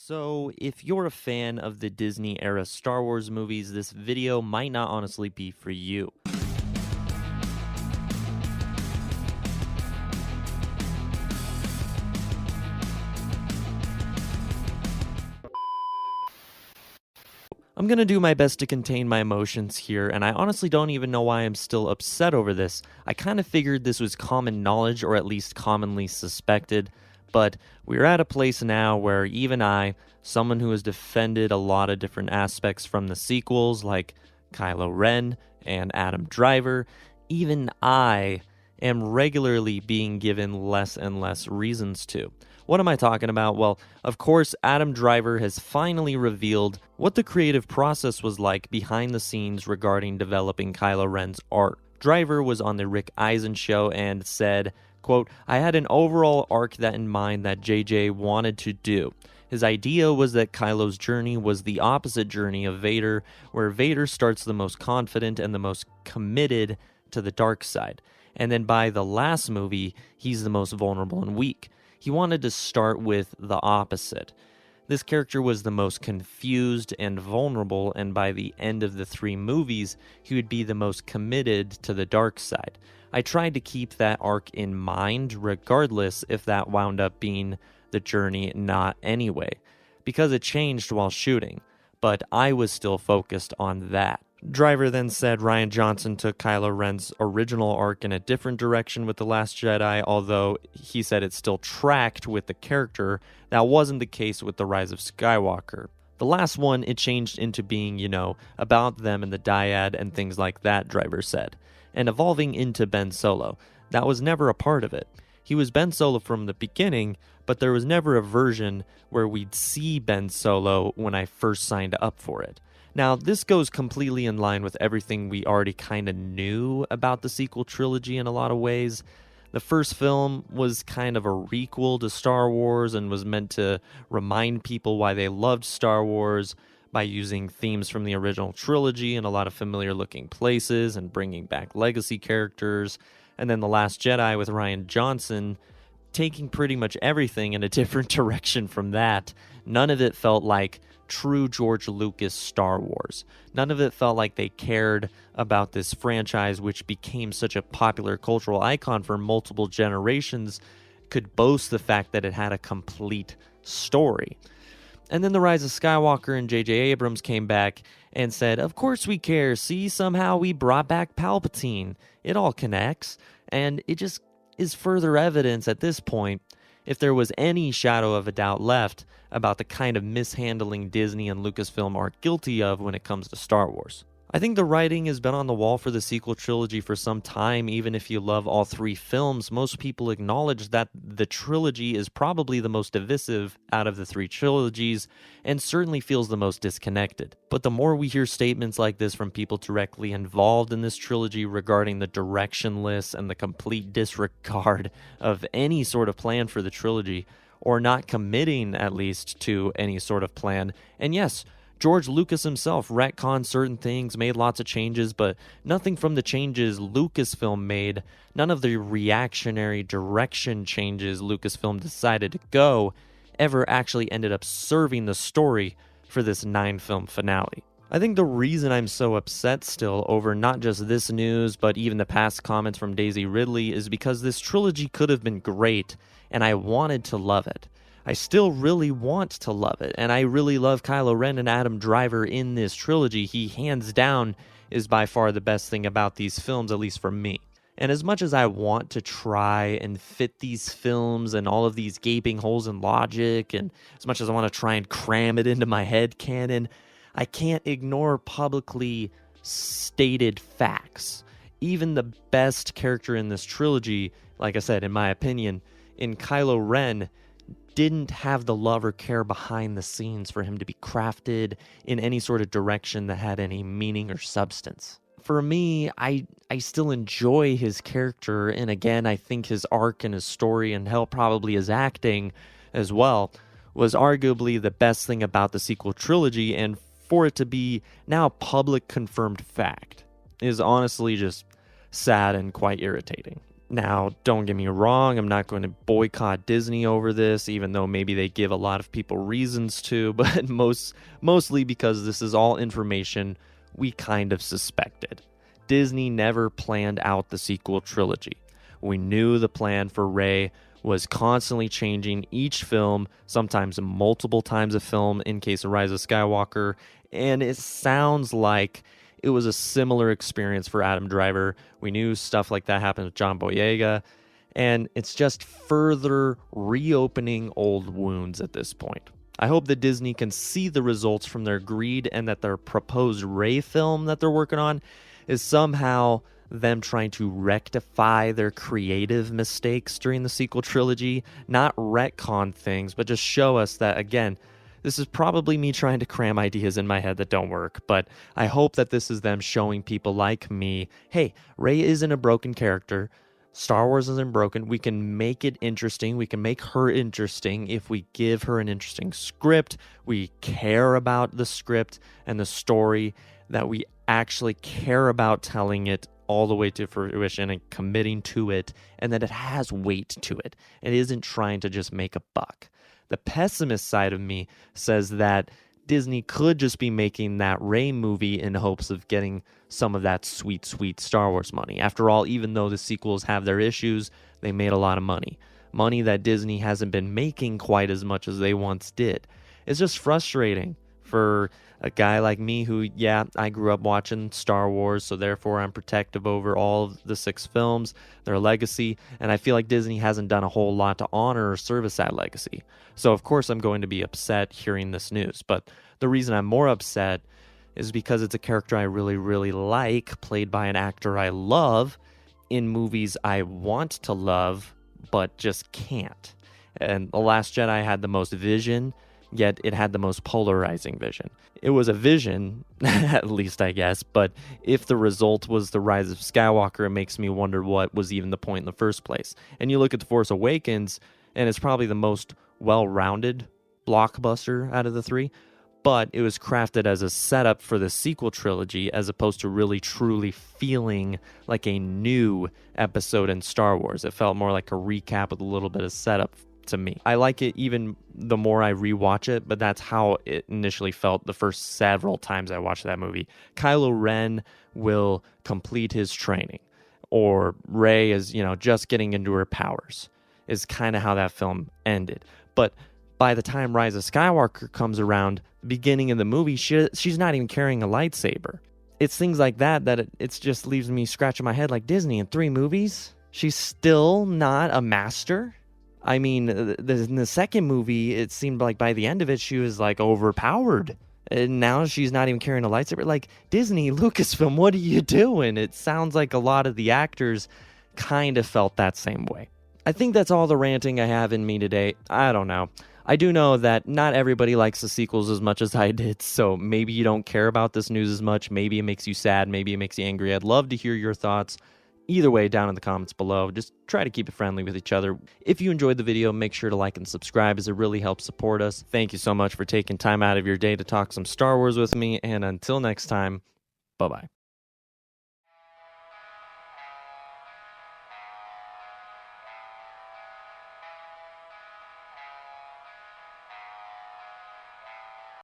So, if you're a fan of the Disney era Star Wars movies, this video might not honestly be for you. I'm gonna do my best to contain my emotions here, and I honestly don't even know why I'm still upset over this. I kind of figured this was common knowledge, or at least commonly suspected, but we're at a place now where even I, someone who has defended a lot of different aspects from the sequels, like Kylo Ren and Adam Driver, even I am regularly being given less and less reasons to. What am I talking about? Well, of course, Adam Driver has finally revealed what the creative process was like behind the scenes regarding developing Kylo Ren's arc. Driver was on the Rick Eisen show and said, quote, "I had an overall arc that in mind that JJ wanted to do. His idea was that Kylo's journey was the opposite journey of Vader, where Vader starts the most confident and the most committed to the dark side. And then by the last movie, he's the most vulnerable and weak. He wanted to start with the opposite. This character was the most confused and vulnerable, and by the end of the 3 movies, he would be the most committed to the dark side. I tried to keep that arc in mind, regardless if that wound up being the journey not anyway, because it changed while shooting, but I was still focused on that." Driver then said Rian Johnson took Kylo Ren's original arc in a different direction with The Last Jedi, although he said it still tracked with the character. That wasn't the case with The Rise of Skywalker. The last one, it changed into being, about them and the dyad and things like that, Driver said, and evolving into Ben Solo. That was never a part of it. He was Ben Solo from the beginning, but there was never a version where we'd see Ben Solo when I first signed up for it. Now, this goes completely in line with everything we already kind of knew about the sequel trilogy in a lot of ways. The first film was kind of a requel to Star Wars and was meant to remind people why they loved Star Wars by using themes from the original trilogy in a lot of familiar looking places and bringing back legacy characters. And then The Last Jedi with Rian Johnson taking pretty much everything in a different direction from that. None of it felt like true George Lucas Star Wars. None of it felt like they cared about this franchise, which became such a popular cultural icon for multiple generations, could boast the fact that it had a complete story. And then The Rise of Skywalker and J.J. Abrams came back and said, "Of course we care. See, somehow we brought back Palpatine. It all connects." And it just is further evidence at this point, if there was any shadow of a doubt left, about the kind of mishandling Disney and Lucasfilm are guilty of when it comes to Star Wars. I think the writing has been on the wall for the sequel trilogy for some time. Even if you love all 3 films, most people acknowledge that the trilogy is probably the most divisive out of the 3 trilogies and certainly feels the most disconnected. But the more we hear statements like this from people directly involved in this trilogy regarding the directionless and the complete disregard of any sort of plan for the trilogy, or not committing at least to any sort of plan, and yes, George Lucas himself retconned certain things, made lots of changes, but nothing from the changes Lucasfilm made, none of the reactionary direction changes Lucasfilm decided to go, ever actually ended up serving the story for this 9-film finale. I think the reason I'm so upset still over not just this news, but even the past comments from Daisy Ridley is because this trilogy could have been great, and I wanted to love it. I still really want to love it, and I really love Kylo Ren and Adam Driver in this trilogy. He, hands down, is by far the best thing about these films, at least for me. And as much as I want to try and fit these films and all of these gaping holes in logic, and as much as I want to try and cram it into my head canon, I can't ignore publicly stated facts. Even the best character in this trilogy, like I said, in my opinion, in Kylo Ren, didn't have the love or care behind the scenes for him to be crafted in any sort of direction that had any meaning or substance. For me, I still enjoy his character, and again, I think his arc and his story, and hell, probably his acting as well, was arguably the best thing about the sequel trilogy, and for it to be now public confirmed fact is honestly just sad and quite irritating. Now, don't get me wrong, I'm not going to boycott Disney over this, even though maybe they give a lot of people reasons to, but mostly because this is all information we kind of suspected. Disney never planned out the sequel trilogy. We knew the plan for Rey was constantly changing each film, sometimes multiple times a film in case of Rise of Skywalker, and it sounds like it was a similar experience for Adam Driver. We knew stuff like that happened with John Boyega, and it's just further reopening old wounds at this point. I hope that Disney can see the results from their greed and that their proposed Rey film that they're working on is somehow them trying to rectify their creative mistakes during the sequel trilogy, not retcon things, but just show us that, again, this is probably me trying to cram ideas in my head that don't work, but I hope that this is them showing people like me, hey, Rey isn't a broken character. Star Wars isn't broken. We can make it interesting. We can make her interesting if we give her an interesting script. We care about the script and the story, that we actually care about telling it all the way to fruition and committing to it, and that it has weight to it. It isn't trying to just make a buck. The pessimist side of me says that Disney could just be making that Rey movie in hopes of getting some of that sweet, sweet Star Wars money. After all, even though the sequels have their issues, they made a lot of money. Money that Disney hasn't been making quite as much as they once did. It's just frustrating for a guy like me who, yeah, I grew up watching Star Wars, so therefore I'm protective over all of the 6 films, their legacy, and I feel like Disney hasn't done a whole lot to honor or service that legacy. So of course I'm going to be upset hearing this news, but the reason I'm more upset is because it's a character I really, really like, played by an actor I love, in movies I want to love, but just can't. And The Last Jedi had the most vision, yet it had the most polarizing vision. It was a vision, at least I guess, but if the result was the Rise of Skywalker, it makes me wonder what was even the point in the first place. And you look at The Force Awakens, and it's probably the most well-rounded blockbuster out of the 3, but it was crafted as a setup for the sequel trilogy as opposed to really truly feeling like a new episode in Star Wars. It felt more like a recap with a little bit of setup to me. I like it even the more I rewatch it, but that's how it initially felt the first several times I watched that movie. Kylo Ren will complete his training, or Rey is, just getting into her powers, is kind of how that film ended. But by the time Rise of Skywalker comes around, the beginning of the movie, she's not even carrying a lightsaber. It's things like that it just leaves me scratching my head like, Disney, in 3 movies, she's still not a master? I mean, in the second movie, it seemed like by the end of it, she was like overpowered. And now she's not even carrying a lightsaber. Like, Disney, Lucasfilm, what are you doing? It sounds like a lot of the actors kind of felt that same way. I think that's all the ranting I have in me today. I don't know. I do know that not everybody likes the sequels as much as I did, so maybe you don't care about this news as much. Maybe it makes you sad. Maybe it makes you angry. I'd love to hear your thoughts. Either way, down in the comments below. Just try to keep it friendly with each other. If you enjoyed the video, make sure to like and subscribe, as it really helps support us. Thank you so much for taking time out of your day to talk some Star Wars with me, and until next time, bye-bye.